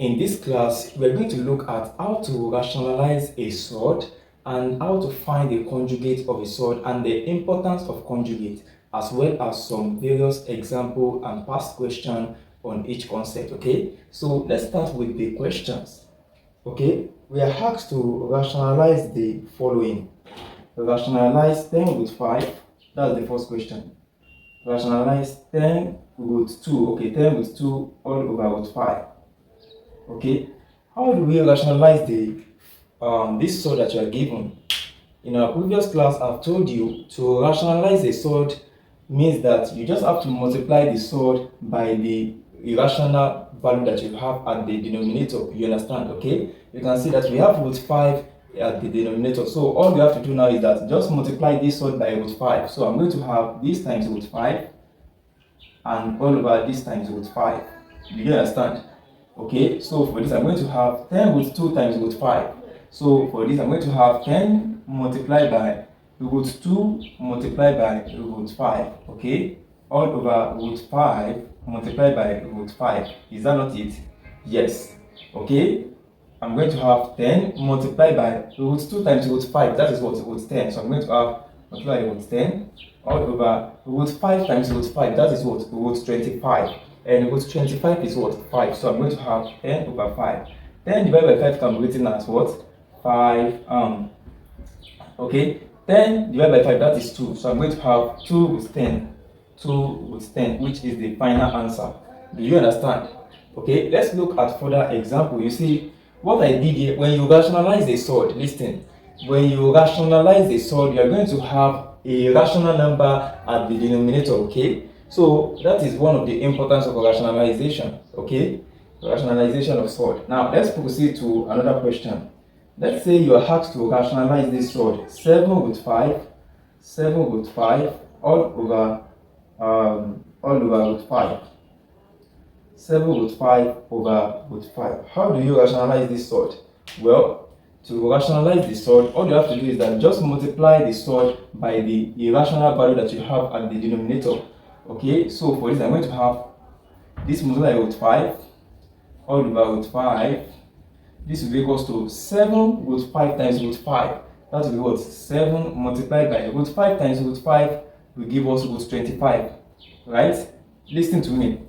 In this class, we are going to look at how to rationalize a sword and how to find the conjugate of a sword and the importance of conjugate, as well as some various example and past question on each concept. Okay, so let's start with the questions. Okay, we are asked to rationalize the following. Rationalize 10 with 5. That's the first question. Rationalize 10 with 2. Okay, 10 with 2 all over with 5. Okay, how do we rationalize the this sword that you are given? In our previous class, I've told you to rationalize a sword means that you just have to multiply the sword by the irrational value that you have at the denominator. You understand? Okay, you can see that we have root 5 at the denominator. So all we have to do now is that just multiply this sword by root 5. So I'm going to have this times root 5 and all over this times root 5. Do you understand? Okay, so for this I'm going to have 10 root 2 times root 5. So for this I'm going to have 10 multiplied by root 2 multiplied by root 5. Okay, all over root 5 multiplied by root 5. Is that not it? Yes. Okay, I'm going to have 10 multiplied by root 2 times root 5. That is what? Root 10. So I'm going to have multiply root 10 all over root 5 times root 5. That is what? Root 25. And root 25 is what? 5. So I'm going to have 10 over 5. 10 divided by 5 can be written as what? 5. Okay. 10 divided by 5, that is 2. So I'm going to have 2 with 10. 2 with 10, which is the final answer. Do you understand? Okay, let's look at further example. You see, what I did here, when you rationalize a sword, listen, when you rationalize a sword, you are going to have a rational number at the denominator, okay? So that is one of the importance of rationalization, okay? Rationalization of sword. Now let's proceed to another question. Let's say you are asked to rationalize this sword. 7 root 5, 7 root 5, all over root 5. 7 root 5 over root 5. How do you rationalize this sword? Well, to rationalize the sword, all you have to do is that just multiply the sword by the irrational value that you have at the denominator. Okay, so for this I'm going to have this multiplied by root 5 all over root 5. This will be equals to 7 root 5 times root 5. That will be what? 7 multiplied by root 5 times root 5 will give us root 25. Right? Listen to me.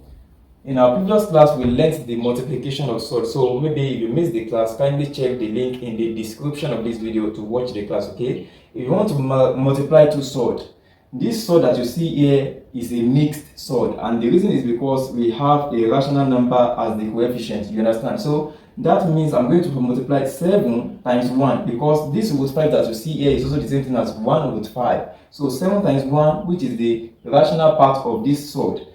In our previous class, we learned the multiplication of swords. So maybe if you missed the class, kindly check the link in the description of this video to watch the class, okay? If you want to multiply two swords, this sword that you see here is a mixed sword, and the reason is because we have a rational number as the coefficient, you understand? So that means I'm going to multiply 7 times 1, because this root 5 that you see here is also the same thing as 1 root 5. So 7 times 1, which is the rational part of this sword.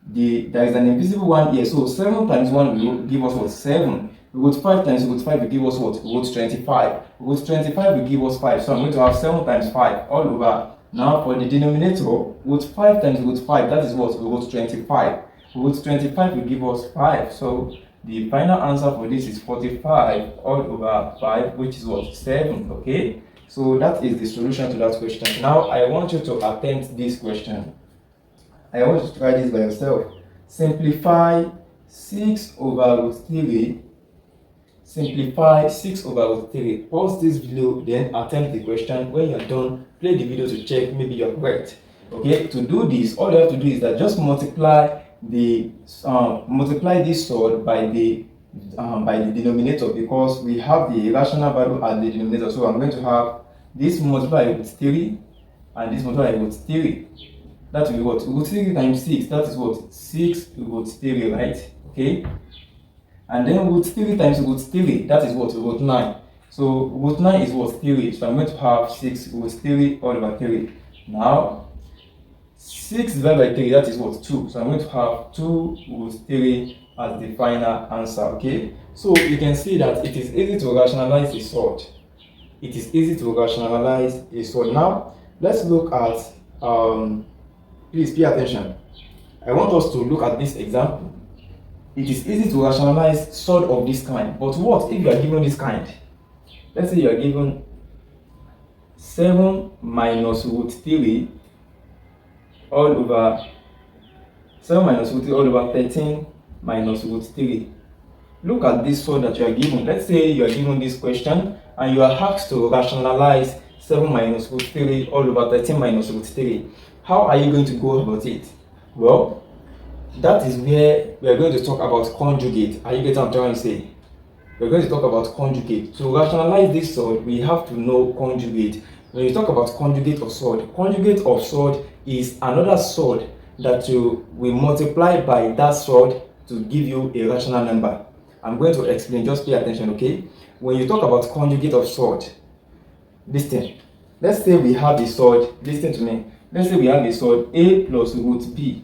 There is an invisible one here, so 7 times 1 will give us what? 7. Root 5 times root 5 will give us what? Root 25. Root 25 will give us 5. So I'm going to have 7 times 5 all over. Now for the denominator, root 5 times root 5, that is what? Root 25. Root 25 will give us 5. So the final answer for this is 45 all over 5, which is what? 7. Okay? So that is the solution to that question. Now I want you to attempt this question. I want you to try this by yourself. Simplify 6 over root 3. Simplify 6 over root 3. Pause this video, then attempt the question. When you're done, play the video to check maybe you're correct. Okay, to do this, all you have to do is that just multiply this sword by the denominator, because we have the irrational value at the denominator. So I'm going to have this multiplied with 3 and this multiplied with 3. That will be what? Root 3 times 6, that is what? 6 root 3, right? Okay? And then root 3 times root 3, that is what? Root 9. So root 9 is what? 3. So I'm going to have 6 root 3 all over 3. Now, 6 divided by 3, that is what? 2. So I'm going to have 2 root 3 as the final answer, okay? So you can see that it is easy to rationalize a sword. It is easy to rationalize a sword. Now, let's look at please pay attention. I want us to look at this example. It is easy to rationalize sword of this kind, but what if you are given this kind? Let's say you are given 7 minus root 3 all over 7 minus root 3 all over 13 minus root 3. look at this sword that you are given. Let's say you are given this question and you are asked to rationalize 7 minus root 3 all over 13 minus root 3. How are you going to go about it? Well, that is where we are going to talk about conjugate. Are you getting what I'm trying to say? We're going to talk about conjugate. To rationalize this sword, we have to know conjugate. When you talk about conjugate of sword is another sword that you will multiply by that sword to give you a rational number. I'm going to explain, just pay attention, okay? When you talk about conjugate of sword, listen. Let's say we have a sword, listen to me. Let's say we have a sword A plus root B.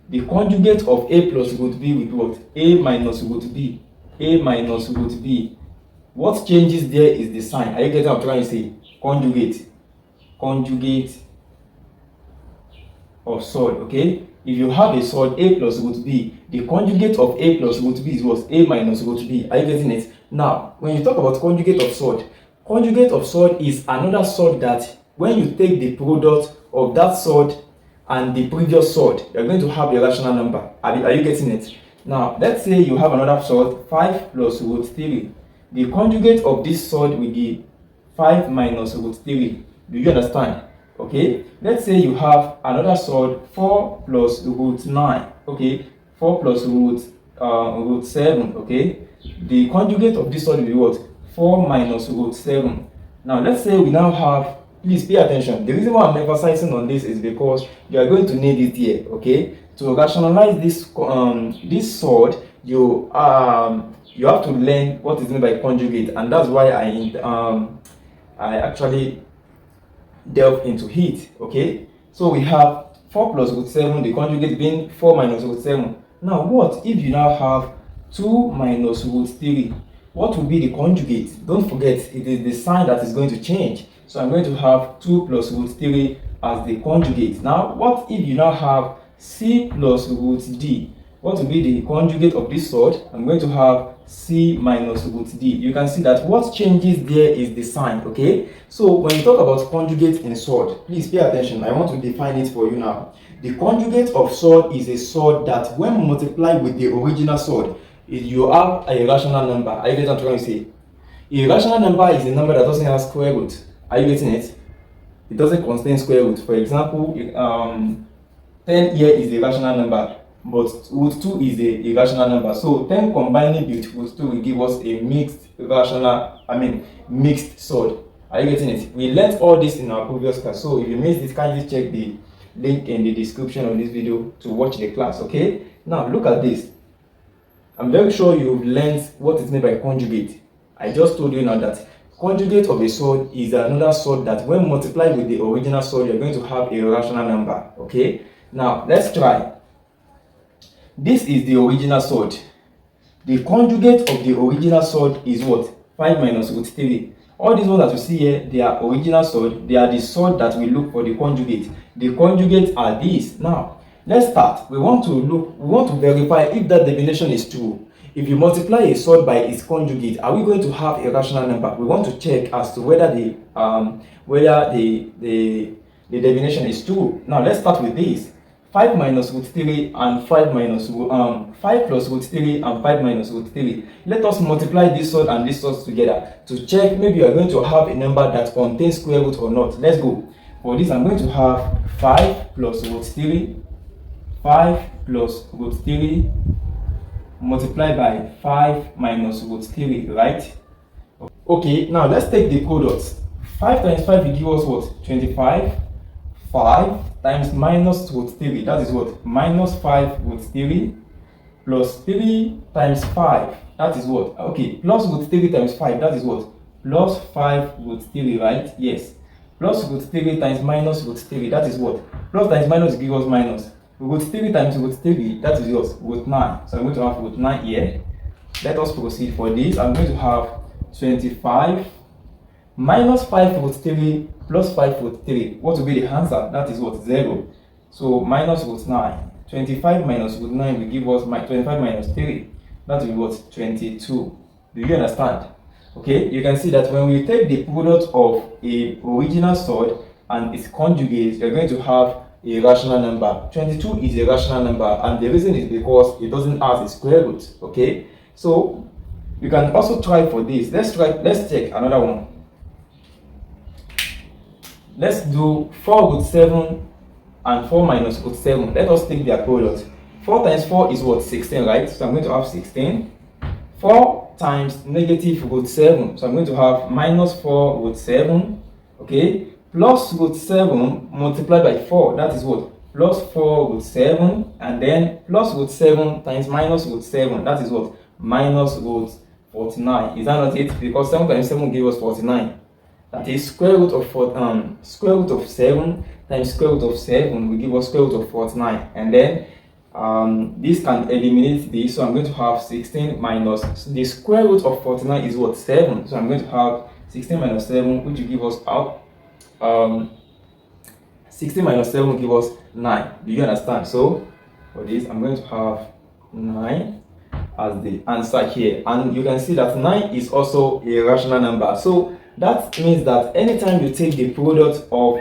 The conjugate of A plus root B with what? A minus root B. A minus root B. What changes there is the sign. Are you getting what I'm trying to say? Conjugate. Conjugate of sword, okay? If you have a sword A plus root B, the conjugate of A plus root B is what? A minus root B. Are you getting it? Now, when you talk about conjugate of sword is another sword that when you take the product of that sword and the previous sword, you're going to have a rational number. Are you getting it? Now, let's say you have another sword, 5 plus root 3. The conjugate of this sword will be 5 minus root 3. Do you understand? Okay. Let's say you have another sword, 4 plus root 9. Okay. 4 plus root 7. Okay. The conjugate of this sword will be what? 4 minus root 7. Now, let's say we now have, please pay attention. The reason why I'm emphasizing on this is because you are going to need it here, okay? To rationalize this sword, you have to learn what is meant by conjugate, and that's why I actually delve into it, okay? So we have 4 plus root 7, the conjugate being 4 minus root 7. Now, what if you now have 2 minus root 3? What will be the conjugate? Don't forget, it is the sign that is going to change. So I'm going to have 2 plus root 3 as the conjugate. Now, what if you now have C plus root D? What will be the conjugate of this sword? I'm going to have C minus root D. You can see that what changes there is the sign, okay? So when you talk about conjugate in sword, please pay attention. I want to define it for you now. The conjugate of sword is a sword that when multiplied with the original sword, you have a rational number. Are you getting what I'm trying to say? A rational number is a number that doesn't have square root. Are you getting it? It doesn't contain square root. For example, 10 here is a rational number, but root 2 is a irrational number. So 10 combining with root 2 will give us a mixed sword. Are you getting it? We learned all this in our previous class. So if you missed this, kindly check the link in the description of this video to watch the class, okay? Now look at this. I'm very sure you've learned what is meant by conjugate. I just told you now that conjugate of a sword is another sword that when multiplied with the original sword, you're going to have a rational number, okay? Now, let's try. This is the original sword. The conjugate of the original sword is what? 5 minus root 3. All these ones that you see here, they are original sword. They are the sword that we look for the conjugate. The conjugates are these. Now, let's start. We want to verify if that definition is true. If you multiply a sword by its conjugate, are we going to have a rational number? We want to check as to whether the definition is true. Now let's start with this. 5 minus root 3 and 5 minus 5 plus root 3 and 5 minus root 3. Let us multiply this sword and this sword together to check maybe you are going to have a number that contains square root or not. Let's go. For this, I'm going to have 5 plus root 3, 5 plus root 3 multiplied by 5 minus root 3, right? Okay, now let's take the products. 5 times 5 will give us what? 25. 5 times minus root 3, that is what? Minus 5 root 3 plus 3 times 5, that is what? Okay, plus root 3 times 5, that is what? Plus 5 root 3, right? Yes. Plus root 3 times minus root 3, that is what? Plus times minus gives us minus. Root 3 times root 3, that is yours, root 9. So I'm going to have root 9 here. Let us proceed for this. I'm going to have 25 minus 5 root 3 plus 5 root 3. What will be the answer? That is what? 0. So minus root 9. 25 minus root 9 will give us 25 minus 3. That will be what? 22. Do you understand? Okay, you can see that when we take the product of a original sword and its conjugate, you're going to have a rational number. 22 is a rational number, and the reason is because it doesn't have a square root. Okay, So you can also try for this. Let's check another one. Let's do 4 root 7 and 4 minus root 7. Let us take their product. 4 times 4 is what? 16, right? So I'm going to have 16. 4 times negative root 7. So I'm going to have minus 4 root 7. Okay? Plus root 7 multiplied by 4. That is what? Plus 4 root 7. And then plus root 7 times minus root 7. That is what? Minus root 49. Is that not it? Because 7 times 7 give us 49. That is square root of 7 times square root of 7 will give us square root of 49. And then this can eliminate this. So I'm going to have 16 minus the square root of 49 is what? 7. So I'm going to have 16 minus 7, which will give us out 16 minus 7 will give us 9. Do you understand? So for this, I'm going to have 9 as the answer here. And you can see that 9 is also a rational number. So that means that anytime you take the product of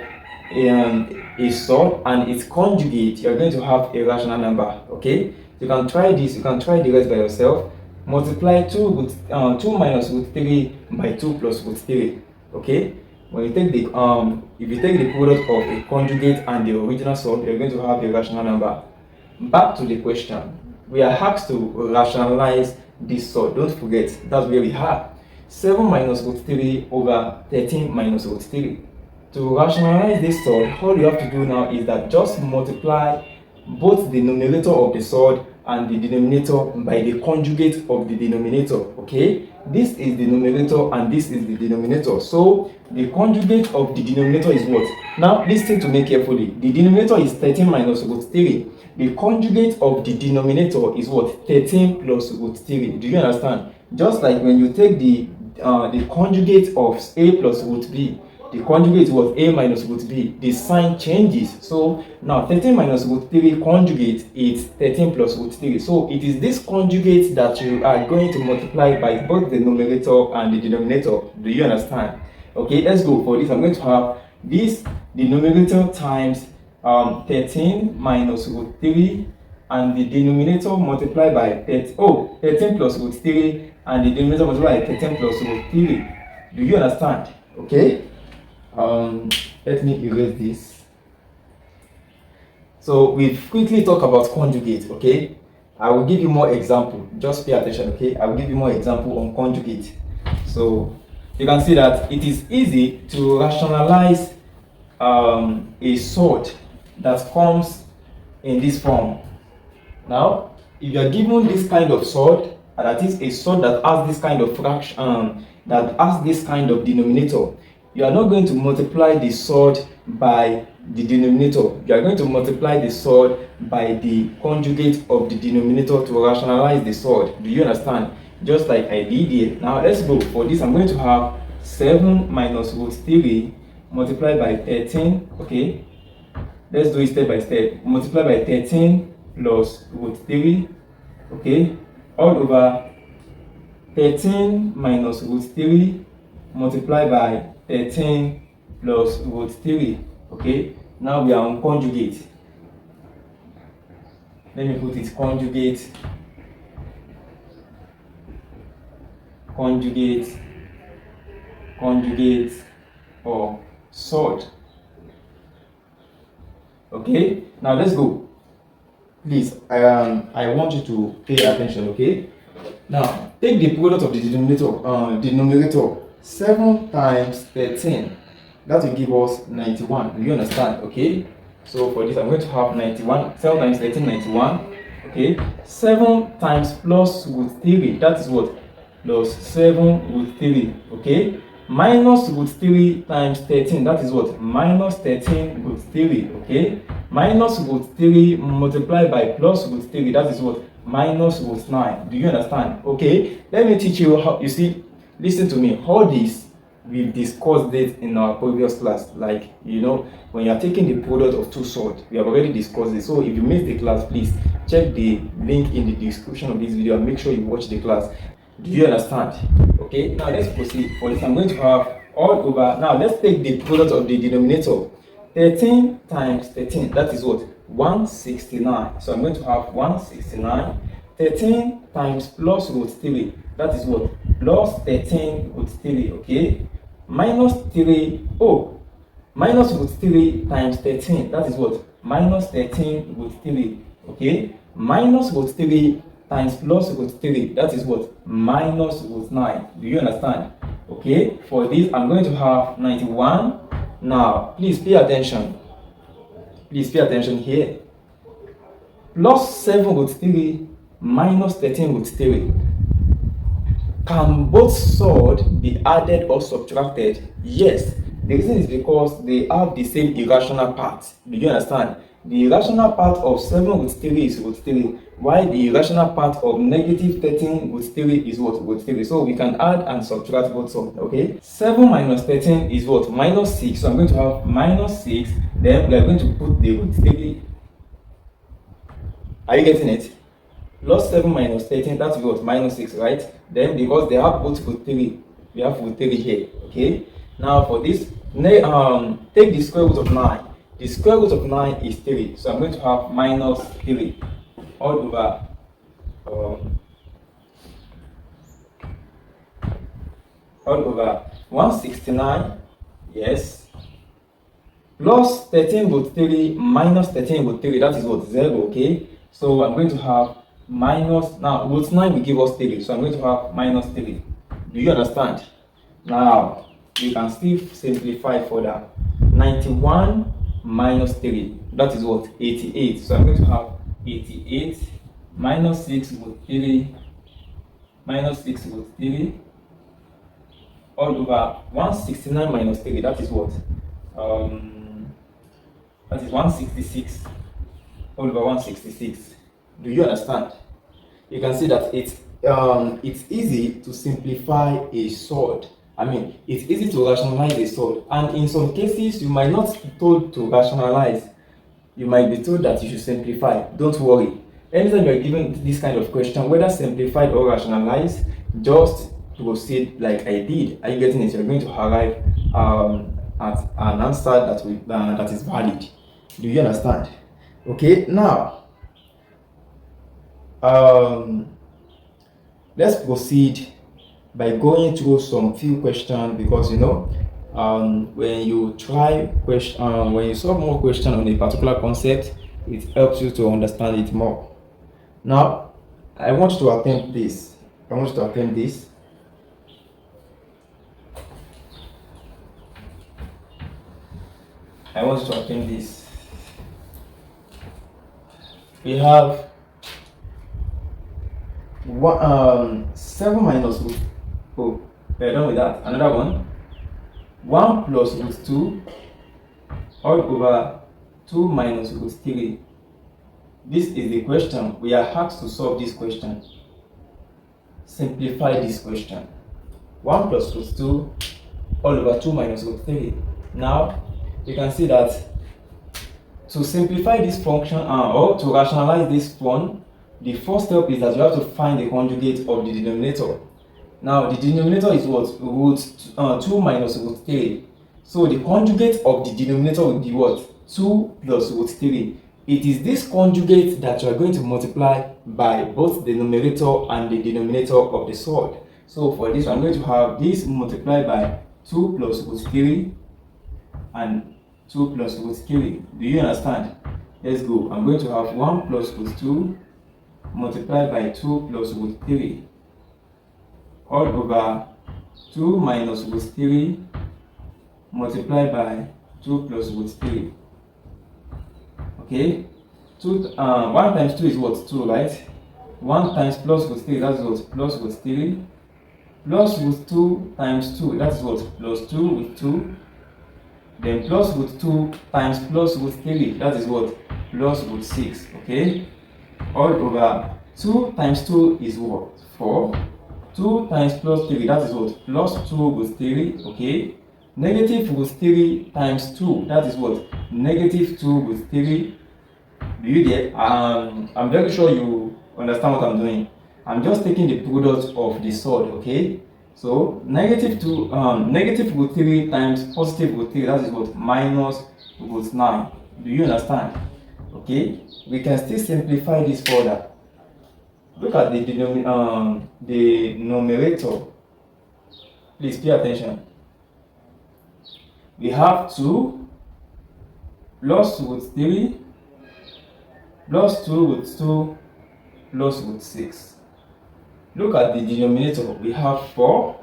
a sort and its conjugate, you're going to have a rational number. Okay, you can try this. You can try the rest by yourself. Multiply 2 minus root 3 by 2 plus root 3. Okay, when you take the if you take the product of a conjugate and the original sort, you're going to have a rational number. Back to the question, we are asked to rationalize this sort. Don't forget, that's where we are. 7 minus root 3 over 13 minus root 3. To rationalize this sort, all you have to do now is that just multiply both the numerator of the sort and the denominator by the conjugate of the denominator. Okay, this is the numerator and this is the denominator. So the conjugate of the denominator is what? Now listen to me carefully. The denominator is 13 minus root 3. The conjugate of the denominator is what? 13 plus root 3. Do you understand? Just like when you take the conjugate of a plus root b, the conjugate was a minus root b, the sign changes. So now 13 minus root 3 conjugate is 13 plus root 3. So it is this conjugate that you are going to multiply by both the numerator and the denominator. Do you understand? Okay, let's go for this. I'm going to have this, the numerator times 13 minus root 3 and the denominator multiplied by 13 plus root 3 and the denominator multiplied by 13 plus root 3. Do you understand? Okay. Let me erase this. So we've quickly talked about conjugate. Okay, I will give you more example. Just pay attention. Okay, I will give you more example on conjugate. So you can see that it is easy to rationalize a sort that comes in this form. Now, if you are given this kind of sort, that is a sort that has this kind of fraction, that has this kind of denominator, you are not going to multiply the sort by the denominator. You are going to multiply the sort by the conjugate of the denominator to rationalize the sort. Do you understand? Just like I did here. Now let's go. For this, I'm going to have 7 minus root 3 multiplied by 13. Okay, let's do it step by step. Multiply by 13 plus root 3. Okay, all over 13 minus root 3 multiplied by 13 plus root 3. Okay, now we are on conjugate. Let me put it conjugate, or sort. Okay, now let's go. Please, I want you to pay attention. Okay, now take the product of the denominator. 7 times 13, that will give us 91. Do you understand? Okay, so for this I'm going to have 91. 7 times 13, 91. Okay, 7 times plus root 3, that is what? Plus 7 root 3. Okay, minus root 3 times 13, that is what? Minus 13 root 3. Okay, minus root 3 multiplied by plus root 3, that is what? Minus root 9. Do you understand? Okay, let me teach you how. You see, listen to me. All this we've discussed it in our previous class. Like, you know, when you are taking the product of two sorts, we have already discussed it. So if you missed the class, please check the link in the description of this video and make sure you watch the class. Do you understand? Okay, now let's proceed. For this, I'm going to have all over. Now let's take the product of the denominator. 13 times 13, that is what? 169. So I'm going to have 169. 13 times plus root 3, that is what? Plus 13 root 3, okay? Minus 3, minus root 3 times 13, that is what? Minus 13 root 3, okay? Minus root 3 times plus root 3, that is what? Minus root 9. Do you understand? Okay, for this, I'm going to have 91. Now, please pay attention. Please pay attention here. Plus 7 root 3 minus 13 root 3. Can both sword be added or subtracted? Yes. The reason is because they have the same irrational part. Do you understand? The irrational part of 7 root 3 is root 3, while the irrational part of negative 13 root 3 is what? Root 3. So we can add and subtract both sides, okay? 7 minus 13 is what? Minus 6. So I'm going to have minus 6. Then we are going to put the root 3. Are you getting it? Plus 7 minus 13, that's what? Minus 6, right? Then because they have both root 3, we have root 3 here, okay? Now for this, take the square root of 9. The square root of 9 is 3. So I'm going to have minus 3 all over 169, yes, plus 13 root 3 minus 13 root 3, that is what? 0, okay? So I'm going to have minus, now root 9 will give us 3, so I'm going to have minus 3. Do you understand? Now, you can still simplify further. 91 minus 3, that is what? 88. So I'm going to have 88 minus 6 root 3 minus 6 root 3 all over 169 minus 3, that is what? That is 166 all over 166. Do you understand? You can see that it's easy to simplify a sword. I mean, it's easy to rationalize a sword, and in some cases you might not be told to rationalize. You might be told that you should simplify. Don't worry. Anytime you're given this kind of question, whether simplified or rationalize, just proceed like I did. Are you getting it? You're going to arrive at an answer that is valid. Do you understand? Okay, now let's proceed by going through some few questions, because when you when you solve more questions on a particular concept, it helps you to understand it more. Now, I want you to attempt this. We have 7 minus root. Oh, we're done with that. Another one. 1 plus root 2 all over 2 minus root 3. This is the question. We are asked to solve this question. Simplify this question. 1 plus root 2 all over 2 minus root 3. Now, you can see that to simplify this function or to rationalize this one, the first step is that you have to find the conjugate of the denominator. Now, the denominator is what? Root 2 minus root 3. So the conjugate of the denominator will be what? 2 plus root 3. It is this conjugate that you are going to multiply by both the numerator and the denominator of the sword. So for this, I'm going to have this multiplied by 2 plus root 3 and 2 plus root 3. Do you understand? Let's go. I'm going to have 1 plus root 2 multiplied by 2 plus root 3 all over 2 minus root 3 multiplied by 2 plus root 3. Okay? 1 times 2 is what? 2, right? 1 times plus root 3, that's what? Plus root 3. Plus root 2 times 2, that's what? Plus 2 root 2. Then plus root 2 times plus root 3, that is what? Plus root 6, okay? All over 2 times 2 is what? 4. 2 times plus 3, that is what? Plus 2 root 3, okay? Negative root 3 times 2, that is what? Negative 2 root 3. Do you get? I'm very sure you understand what I'm doing. I'm just taking the product of the sword, okay? So negative root 3 times positive root 3, that is what? Minus root 9. Do you understand? Okay? We can still simplify this further. Look at the numerator. Please pay attention. We have 2 plus root 3 plus 2 root 2 plus root 6. Look at the denominator. We have 4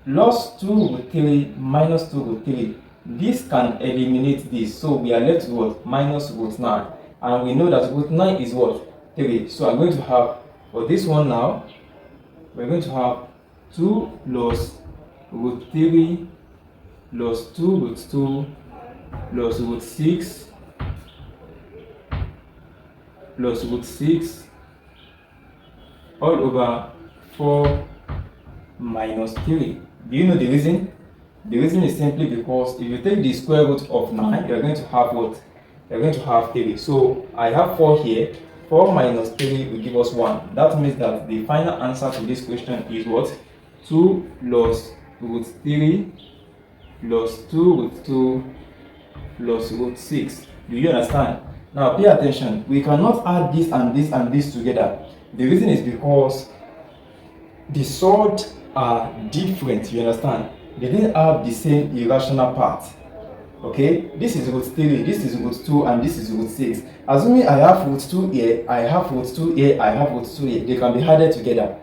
plus 2 root 3 minus 2 root 3. This can eliminate this. So we are left with what? Minus root 9. And we know that root 9 is what? 3. So I'm going to have, for this one now, we're going to have 2 plus root 3 plus 2 root 2 plus root 6 plus root 6 all over 4 minus 3. Do you know the reason? The reason is simply because if you take the square root of 9, you're going to have what? You're going to have 3. So I have 4 here. 4 minus 3 will give us 1. That means that the final answer to this question is what? 2 plus root 3 plus 2 root 2 plus root 6. Do you understand? Now pay attention. We cannot add this and this and this together. The reason is because the sorts are different. You understand? They didn't have the same irrational part. Okay, this is root 3, this is root 2, and this is root 6. Assuming I have root 2 here, I have root 2 here, I have root 2 here, they can be added together.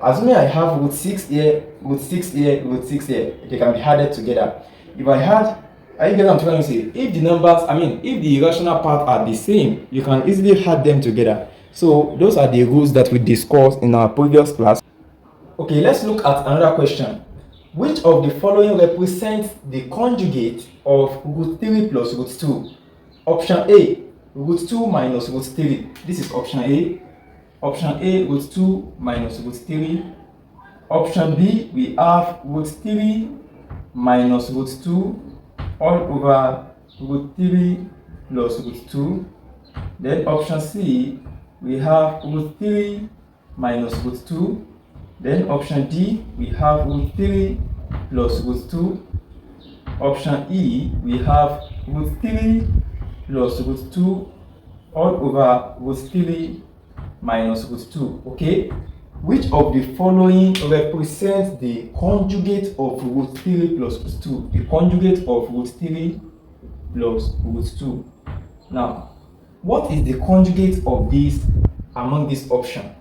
Assuming I have root 6 here, root 6 here, root 6 here, they can be added together. If I had, are you getting what I'm trying to say? If the numbers, if the irrational part are the same, you can easily add them together. So those are the rules that we discussed in our previous class. Okay, let's look at another question. Which of the following represents the conjugate of root 3 plus root 2? Option A, root 2 minus root 3. This is option A. Option A, root 2 minus root 3. Option B, we have root 3 minus root 2 all over root 3 plus root 2. Then option C, we have root 3 minus root 2. Then option D, we have root 3 plus root 2. Option E, we have root 3 plus root 2 all over root 3 minus root 2. Okay? Which of the following represents the conjugate of root 3 plus root 2? The conjugate of root 3 plus root 2. Now, what is the conjugate of this among this option?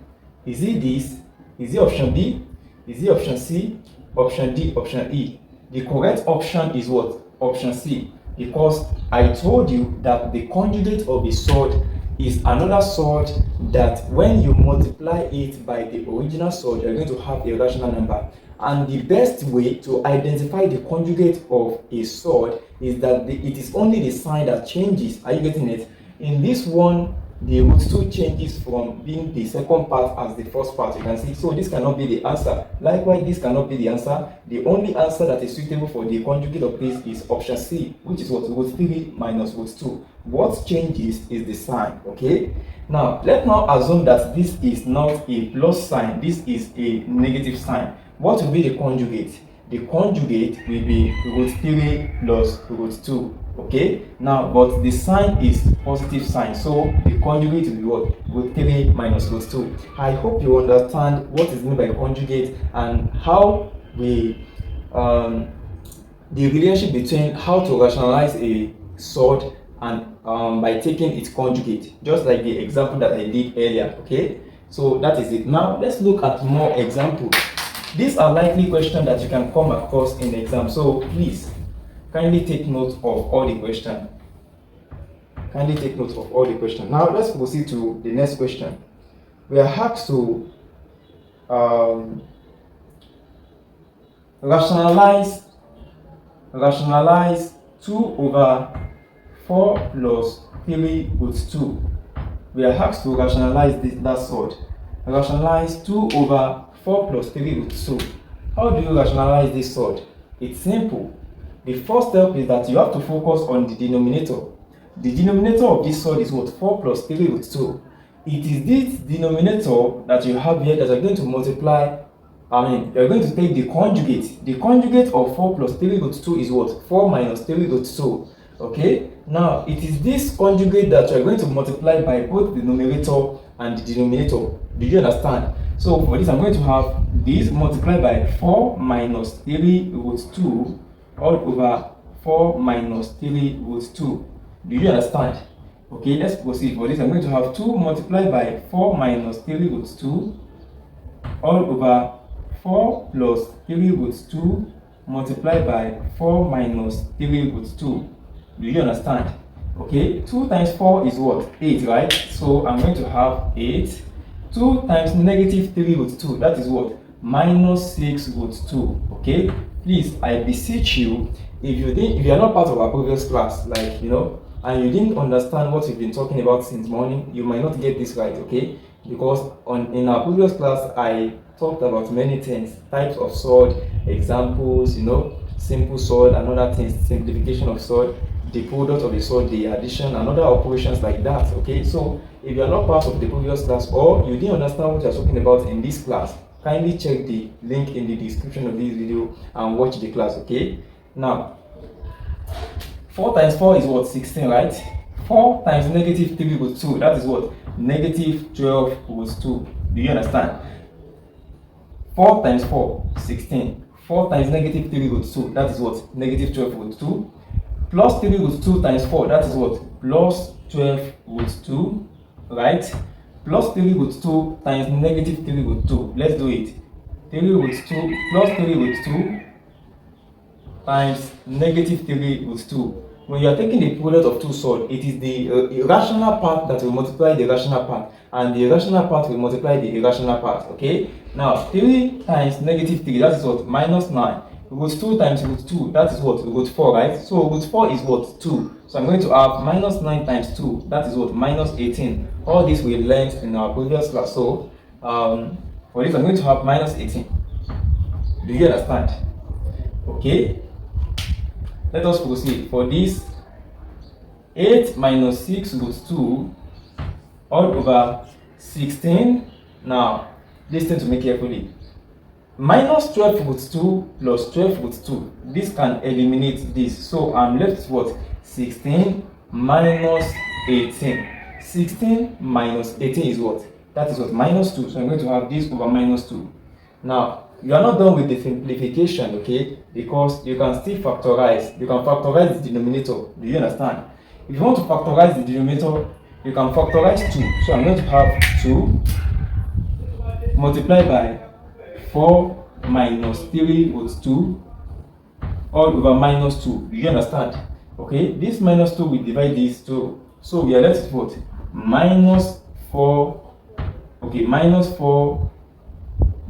Is it this? Is it option B? Is it option C? Option D? Option E? The correct option is what? Option C. Because I told you that the conjugate of a sword is another sword that when you multiply it by the original sword, you're going to have a rational number. And the best way to identify the conjugate of a sword is that it is only the sign that changes. Are you getting it? In this one, the root 2 changes from being the second part as the first part. You can see, so this cannot be the answer. Likewise, this cannot be the answer. The only answer that is suitable for the conjugate of this is option C, which is what? Root 3 minus root 2. What changes is the sign. Okay, now let's now assume that this is not a plus sign, this is a negative sign. What will be the conjugate? The conjugate will be root 3 plus root 2. Okay, now but the sign is positive sign, so the conjugate will be what? Root 3 minus root 2. I hope you understand what is meant by conjugate and how we the relationship between how to rationalize a sword and by taking its conjugate, just like the example that I did earlier. Okay, so that is it. Now let's look at more examples. These are likely questions that you can come across in the exam, so please kindly take note of all the questions. Kindly take note of all the questions. Now let's proceed to the next question. We are asked to rationalize 2 over 4 plus 3 root 2. We are asked to rationalize that sword. Rationalize 2 over 4 plus 3 root 2. How do you rationalize this sword? It's simple. The first step is that you have to focus on the denominator. The denominator of this sword is what? 4 plus 3 root 2. It is this denominator that you have here that you're going to multiply. You're going to take the conjugate. The conjugate of 4 plus 3 root 2 is what? 4 minus 3 root 2. Okay? Now, it is this conjugate that you're going to multiply by both the numerator and the denominator. Do you understand? So for this, I'm going to have this multiplied by 4 minus 3 root 2 all over 4 minus 3 root 2. Do you understand? Okay, let's proceed. For this, I'm going to have 2 multiplied by 4 minus 3 root 2 all over 4 plus 3 root 2 multiplied by 4 minus 3 root 2. Do you understand? Okay, 2 times 4 is what? 8, right? So I'm going to have 8. 2 times negative 3 root 2, that is what? Minus 6 root 2. Okay, please, I beseech you, if you are not part of our previous class, like, and you didn't understand what we've been talking about since morning, you might not get this right, okay? Because in our previous class, I talked about many things, types of sword, examples, simple sword and other things, simplification of sword, the product of the sword, the addition, and other operations like that. Okay, so if you are not part of the previous class or you didn't understand what you are talking about in this class, kindly check the link in the description of this video and watch the class. Okay, now 4 times 4 is what? 16, right? 4 times negative 3 root 2, that is what? Negative 12 root 2. Do you understand? 4 times 4, 16. 4 times negative 3 root 2, that is what? Negative 12 root 2. Plus 3 root 2 times 4, that is what? Plus 12 root 2, right? Plus 3 root 2 times negative 3 root 2. Let's do it. 3 root 2 plus 3 root 2 times negative 3 root 2. When you are taking the product of two solid, it is the irrational part that will multiply the rational part, and the irrational part will multiply the irrational part. Okay? Now, 3 times negative 3, that is what? Minus 9. Root 2 times root 2, that is what? Root 4, right? So root 4 is what? 2. So I'm going to have minus 9 times 2, that is what? Minus 18. All this we learned in our previous class. So for this, I'm going to have minus 18. Do you understand? Okay? Let us proceed. For this, 8 minus 6 root 2 all over 16. Now, listen to me carefully. Minus 12 root 2 plus 12 root 2. This can eliminate this. So I'm left with what? 16 minus 18. 16 minus 18 is what? That is what? Minus 2. So I'm going to have this over minus 2. Now, you are not done with the simplification, okay? Because you can still factorize. You can factorize the denominator. Do you understand? If you want to factorize the denominator, you can factorize 2. So I'm going to have 2 multiplied by 4 minus 3 root 2 all over minus 2. Do you understand? Okay, this minus 2 will divide these two. So we are left with what? Minus 4. Okay, minus 4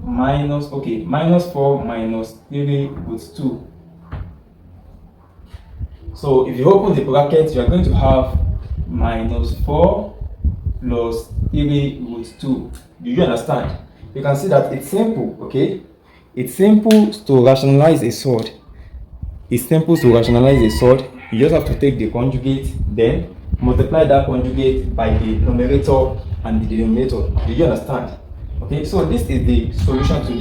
minus 4 minus 3 root 2. So if you open the bracket, you are going to have minus 4 plus 3 root 2. Do you understand? You can see that it's simple, okay? It's simple to rationalize a sword. It's simple to rationalize a sword. You just have to take the conjugate, then multiply that conjugate by the numerator and the denominator. Do you understand? Okay, so this is the solution to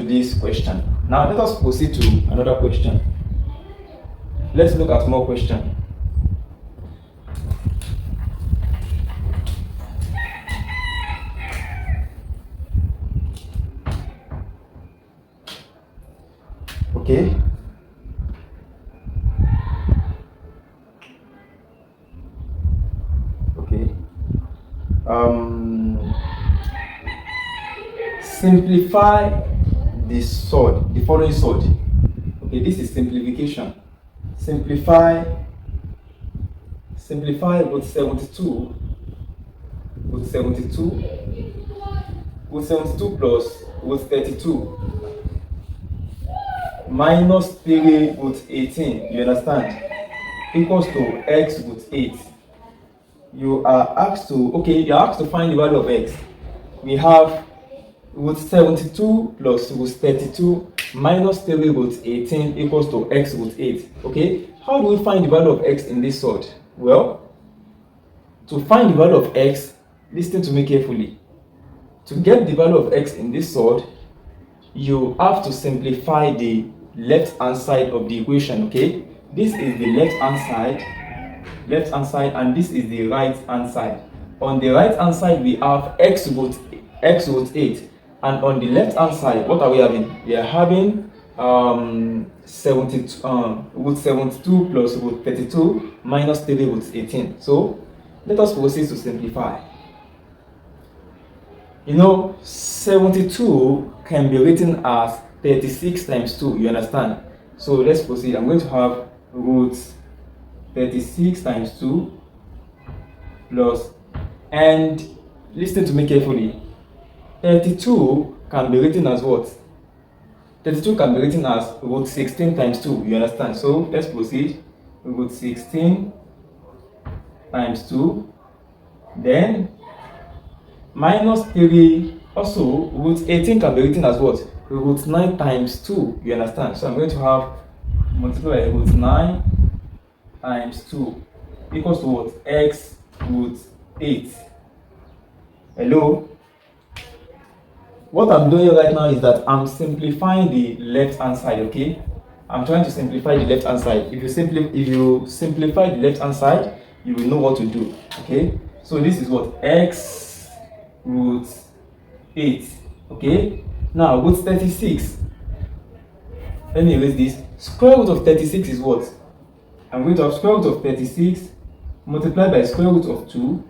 this question. Now let us proceed to another question. Let's look at more questions. Okay. Okay. Simplify the sword, the following sword. Okay, this is simplification. Simplify root 72 plus root 32 minus 3 root 18, you understand, equals to x root 8. You are asked to find the value of x. We have root 72 plus root 32 minus 3 root 18 equals to x root 8. Okay, how do we find the value of x in this sword? Well, to find the value of x, listen to me carefully. To get the value of x in this sword, you have to simplify the left hand side of the equation. Okay, this is the left hand side, and this is the right hand side. on the right hand side we have x root 8, and on the left hand side what are we having? We are having 72 root 72 plus root 32 minus 3 root 18. So let us proceed to simplify. 72 can be written as 36 times 2, you understand? So let's proceed. I'm going to have root 36 times 2 plus, and listen to me carefully, 32 can be written as what? 32 can be written as root 16 times 2, you understand? So let's proceed. Root 16 times 2, then minus 3, also root 18 can be written as what? Root 9 times 2, you understand? So I'm going to have multiply root 9 times 2 equals to what? X root 8. Hello? What I'm doing right now is that I'm simplifying the left hand side, okay? I'm trying to simplify the left hand side. If you simplify the left hand side, you will know what to do, okay? So this is what? X root 8, okay? Now root 36. Let me erase this. Square root of 36 is what? I'm going to have square root of 36 multiplied by square root of 2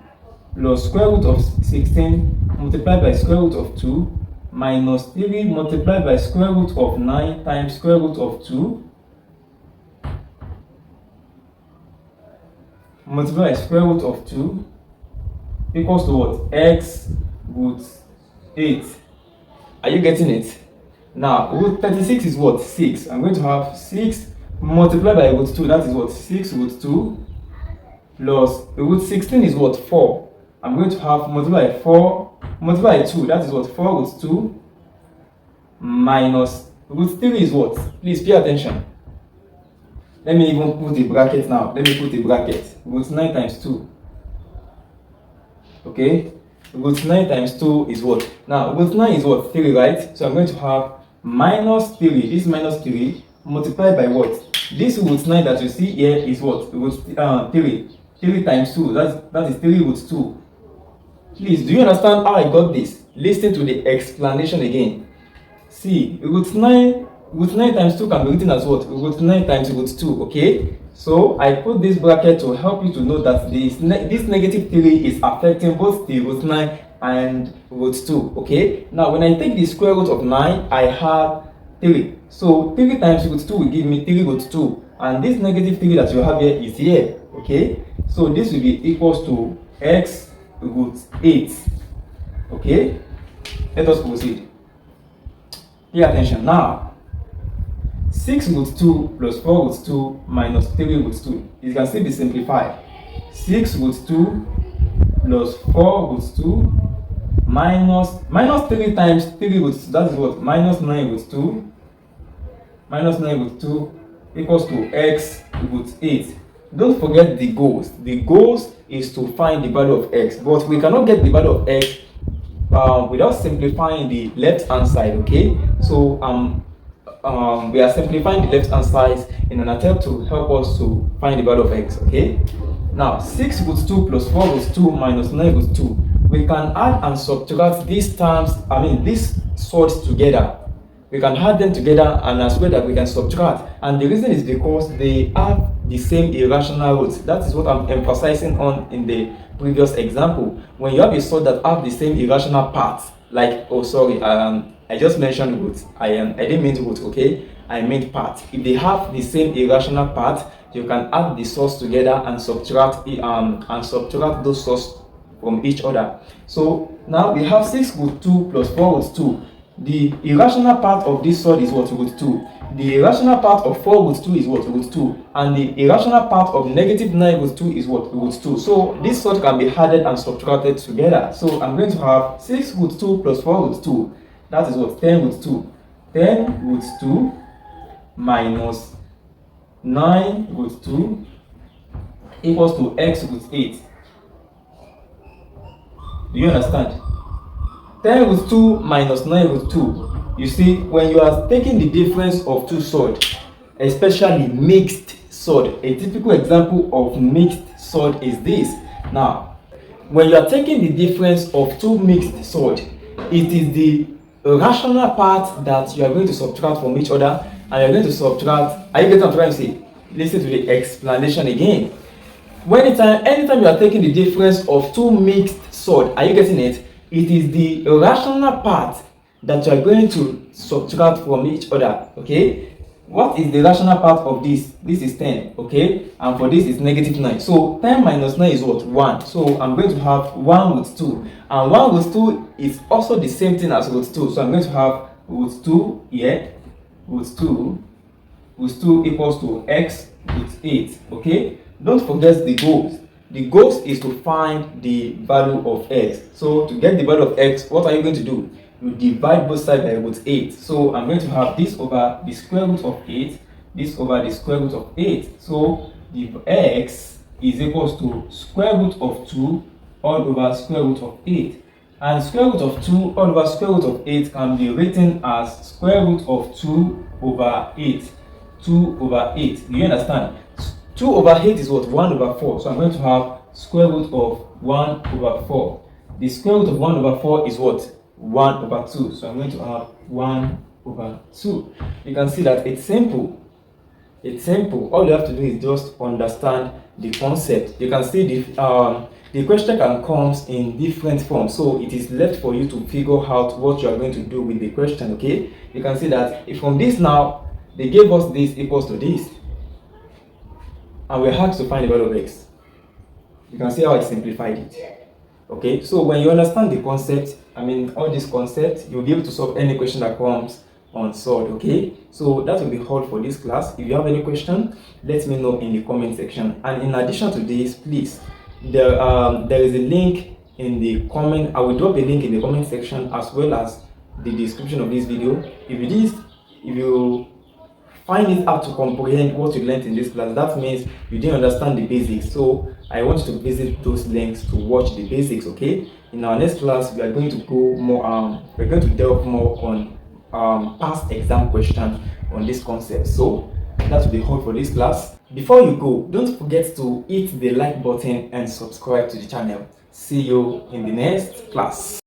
plus square root of 16 multiplied by square root of 2 minus 3 multiplied by square root of 9 times square root of 2 multiplied by square root of 2 equals to what? X root 8. Are you getting it? Now root 36 is what? 6. I'm going to have 6 multiplied by root 2, that is what? 6 root 2 plus root 16 is what? 4. I'm going to have multiply 4 multiply by 2, that is what? 4 root 2 minus root 3 is what? Please pay attention. Let me even put a bracket now. Let me put a bracket. Root 9 times 2. Okay? Root 9 times 2 is what? Now, root 9 is what? 3, right? So I'm going to have minus 3. This minus 3 multiplied by what? This root 9 that you see here is what? Root 3. 3 times 2. That is 3 root 2. Please, do you understand how I got this? Listen to the explanation again. See, root 9 times 2 can be written as what? Root 9 times root 2, okay? So I put this bracket to help you to know that this negative 3 is affecting both the root 9 and root 2, okay? Now, when I take the square root of 9, I have 3. So 3 times root 2 will give me 3 root 2. And this negative 3 that you have here is here, okay? So this will be equals to x root 8, okay? Let us proceed. Pay attention. Now, 6 root 2 plus 4 root 2 minus 3 root 2. It can still be simplified. 6 root 2 plus 4 root 2 minus 3 times 3 root 2. That is what? Minus 9 root 2. Minus 9 root 2 equals to x root 8. Don't forget the goals. The goals is to find the value of x. But we cannot get the value of x without simplifying the left hand side, okay? So we are simplifying the left hand side in an attempt to help us to find the value of x, okay? Now 6 root 2 plus 4 root 2 minus 9 root 2. We can add and subtract these terms, these sorts together. We can add them together and as well that we can subtract. And the reason is because they have the same irrational roots. That is what I'm emphasizing on in the previous example. When you have a sort that have the same irrational parts, like, oh sorry, I just mentioned roots. I didn't mean root, okay? I meant part. If they have the same irrational part, you can add the source together and subtract those sources from each other. So now we have 6 root 2 plus 4 root 2. The irrational part of this sort is what? Root 2. The irrational part of 4 root 2 is what? Root 2. And the irrational part of negative 9 root 2 is what? Root 2. So this sort can be added and subtracted together. So I'm going to have 6 root 2 plus 4 root 2. That is what? 10 root 2. 10 root 2 minus 9 root 2 equals to x root 8. Do you understand? 10 root 2 minus 9 root 2. You see, when you are taking the difference of two sorts, especially mixed sort, a typical example of mixed sort is this. Now, when you are taking the difference of two mixed swords, it is the rational part that you are going to subtract from each other, and you are going to subtract. Are you getting what I'm trying to say? Listen to the explanation again. Anytime you are taking the difference of two mixed swords, are you getting it? It is the rational part that you are going to subtract from each other. Okay, what is the rational part of this? This is 10, okay, and for this is negative 9. So 10 minus 9 is what? 1. So I'm going to have 1 root 2, and 1 root 2 is also the same thing as root 2. So I'm going to have root 2 here, root 2 equals to x root 8. Okay, don't forget the goals. The goals is to find the value of x. So to get the value of x, what are you going to do? You divide both sides by root 8. So I'm going to have this over the square root of 8, this over the square root of 8. So the x is equals to square root of 2 all over square root of 8. And square root of 2 all over square root of 8 can be written as square root of 2 over 8. 2 over 8. Do you understand? 2 over 8 is what? 1 over 4. So I'm going to have square root of 1 over 4. The square root of 1 over 4 is what? 1 over 2. So I'm going to have 1 over 2. You can see that it's simple. It's simple. All you have to do is just understand the concept. You can see the question can come in different forms. So it is left for you to figure out what you are going to do with the question. Okay? You can see that if from this now, they gave us this equals to this, and we're asked to find the value of x. You can see how I simplified it. Okay, so when you understand the concept, all these concepts, you'll be able to solve any question that comes on sword. Okay, so that will be all for this class. If you have any question, let me know in the comment section. And in addition to this, please, there is a link in the comment. I will drop a link in the comment section as well as the description of this video. If you find it hard to comprehend what you learned in this class, that means you didn't understand the basics. So I want you to visit those links to watch the basics. Okay, in our next class we are going to go more we're going to delve more on past exam questions on this concept. So that will be all for this class. Before you go, don't forget to hit the like button and subscribe to the channel. See you in the next class.